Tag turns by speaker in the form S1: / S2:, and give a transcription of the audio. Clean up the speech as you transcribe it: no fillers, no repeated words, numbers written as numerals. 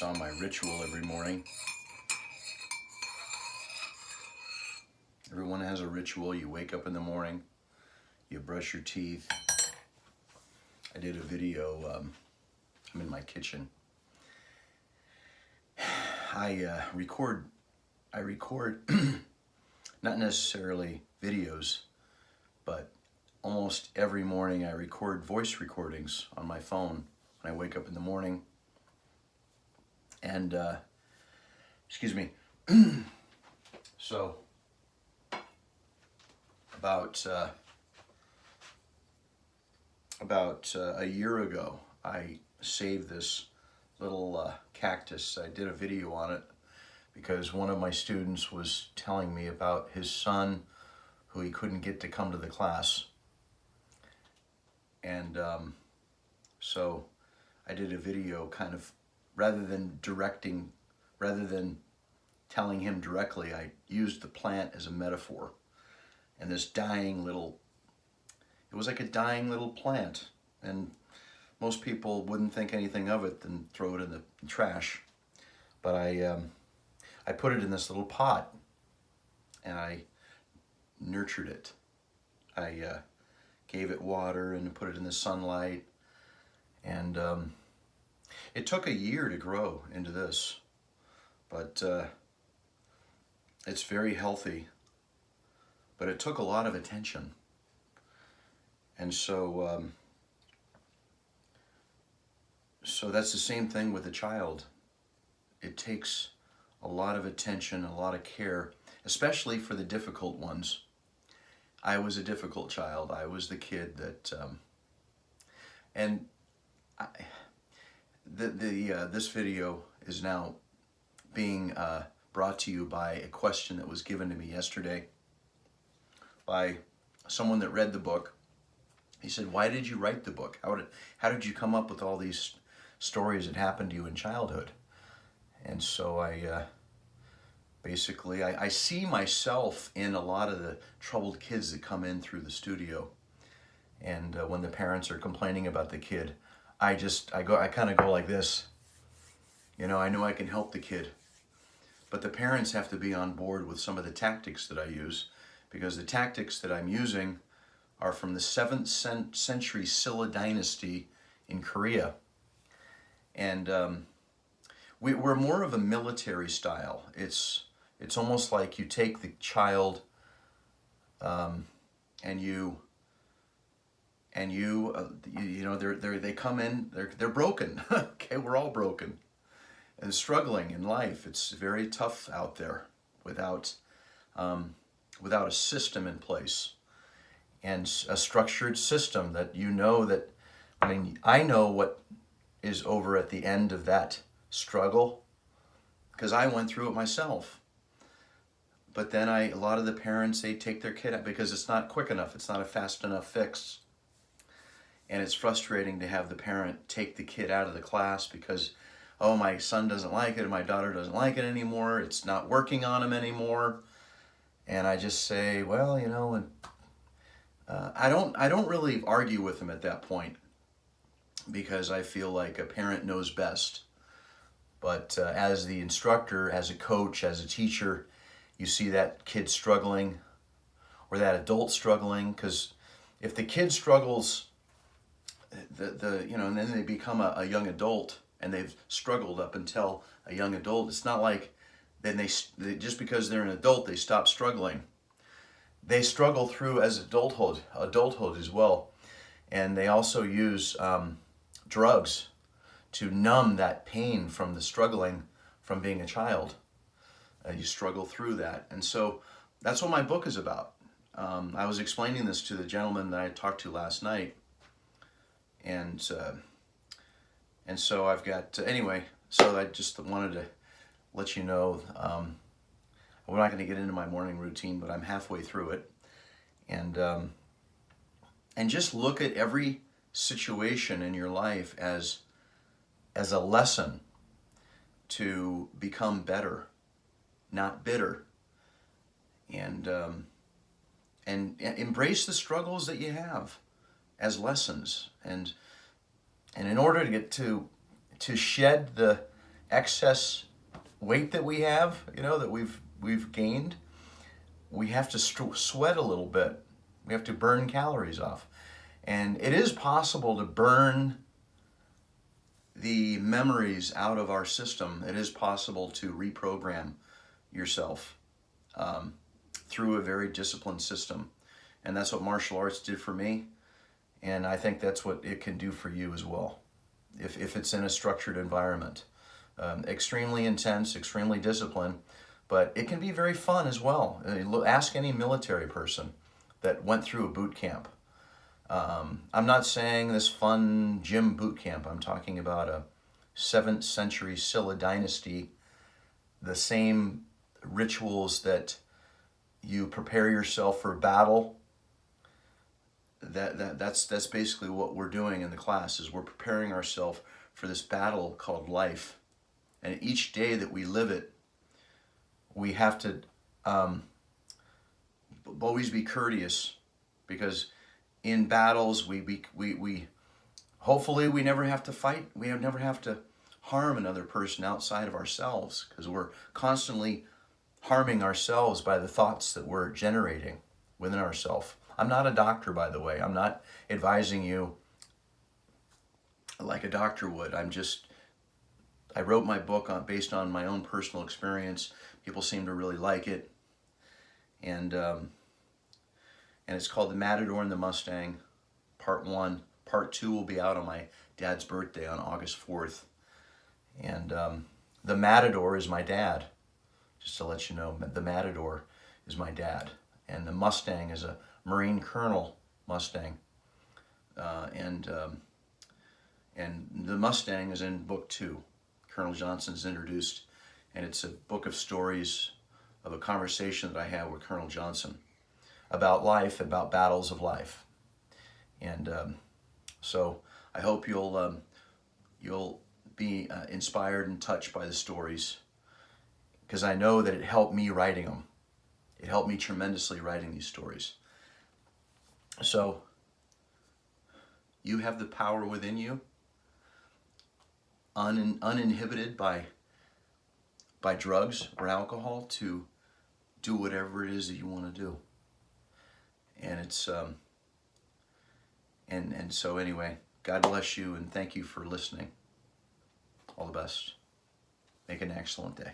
S1: saw my ritual every morning. Everyone has a ritual. You wake up in the morning, you brush your teeth. I did a video, I'm in my kitchen. I record not necessarily videos, but almost every morning I record voice recordings on my phone when I wake up in the morning. And, excuse me. So, about a year ago, I saved this little cactus. I did a video on it because one of my students was telling me about his son who he couldn't get to come to the class. And so I did a video kind of, rather than telling him directly, I used the plant as a metaphor. And this dying little, it was like a dying little plant. And most people wouldn't think anything of it than throw it in the trash. But I put it in this little pot and I nurtured it. I gave it water and put it in the sunlight. And it took a year to grow into this, but it's very healthy. But it took a lot of attention. And so that's the same thing with a child. It takes a lot of attention, a lot of care, especially for the difficult ones. I was a difficult child. I was the kid that, this video is now being brought to you by a question that was given to me yesterday by someone that read the book. He said, "Why did you write the book? How did you come up with all these stories that happened to you in childhood?" And so I see myself in a lot of the troubled kids that come in through the studio. And when the parents are complaining about the kid, I kind of go like this. You know, I know I can help the kid, but the parents have to be on board with some of the tactics that I use, because the tactics that I'm using are from the 7th century Silla dynasty in Korea. And we're more of a military style. It's almost like you take the child and you know, they come in, they're broken. Okay, we're all broken and struggling in life. It's very tough out there without a system in place and a structured system that I know what is over at the end of that struggle, because I went through it myself. But then a lot of the parents, they take their kid out because it's not quick enough. It's not a fast enough fix. And it's frustrating to have the parent take the kid out of the class because, oh, my son doesn't like it, or my daughter doesn't like it anymore. It's not working on him anymore. And I just say, well, you know, and I don't really argue with them at that point, because I feel like a parent knows best. But as the instructor, as a coach, as a teacher, you see that kid struggling or that adult struggling, because if the kid struggles, and then they become a young adult and they've struggled up until a young adult, it's not like then they just because they're an adult they stop struggling. They struggle through as adulthood as well, and they also use drugs to numb that pain from the struggling from being a child. You struggle through that, and so that's what my book is about. I was explaining this to the gentleman that I talked to last night, and so I've got anyway. So I just wanted to let you know. We're not going to get into my morning routine, but I'm halfway through it, and just look at every situation in your life as a lesson to become better, not bitter, and embrace the struggles that you have as lessons, and in order to get to shed the excess weight that we have, that we've gained, we have to sweat a little bit. We have to burn calories off. And it is possible to burn the memories out of our system. It is possible to reprogram yourself through a very disciplined system. And that's what martial arts did for me. And I think that's what it can do for you as well, if it's in a structured environment. Extremely intense, extremely disciplined, but it can be very fun as well. Ask any military person that went through a boot camp. I'm not saying this fun gym boot camp. I'm talking about a 7th century Silla dynasty, the same rituals that you prepare yourself for battle. That's basically what we're doing in the class, is we're preparing ourselves for this battle called life. And each day that we live it, we have to always be courteous, because in battles we hopefully we never have to fight. We never have to harm another person outside of ourselves, because we're constantly harming ourselves by the thoughts that we're generating within ourselves. I'm not a doctor, by the way. I'm not advising you like a doctor would. I wrote my book based on my own personal experience. People seem to really like it. And it's called The Matador and the Mustang, Part 1. Part 2 will be out on my dad's birthday on August 4th. And the Matador is my dad. Just to let you know, the Matador is my dad. And the Mustang is a Marine Colonel Mustang. And the Mustang is in book 2. Colonel Johnson's introduced, and it's a book of stories of a conversation that I had with Colonel Johnson about life, about battles of life. And so I hope you'll be inspired and touched by the stories, because I know that it helped me writing them. It helped me tremendously writing these stories. So you have the power within you, uninhibited by drugs or alcohol, to do whatever it is that you want to do. And it's and so anyway, God bless you, and thank you for listening. All the best. Make an excellent day.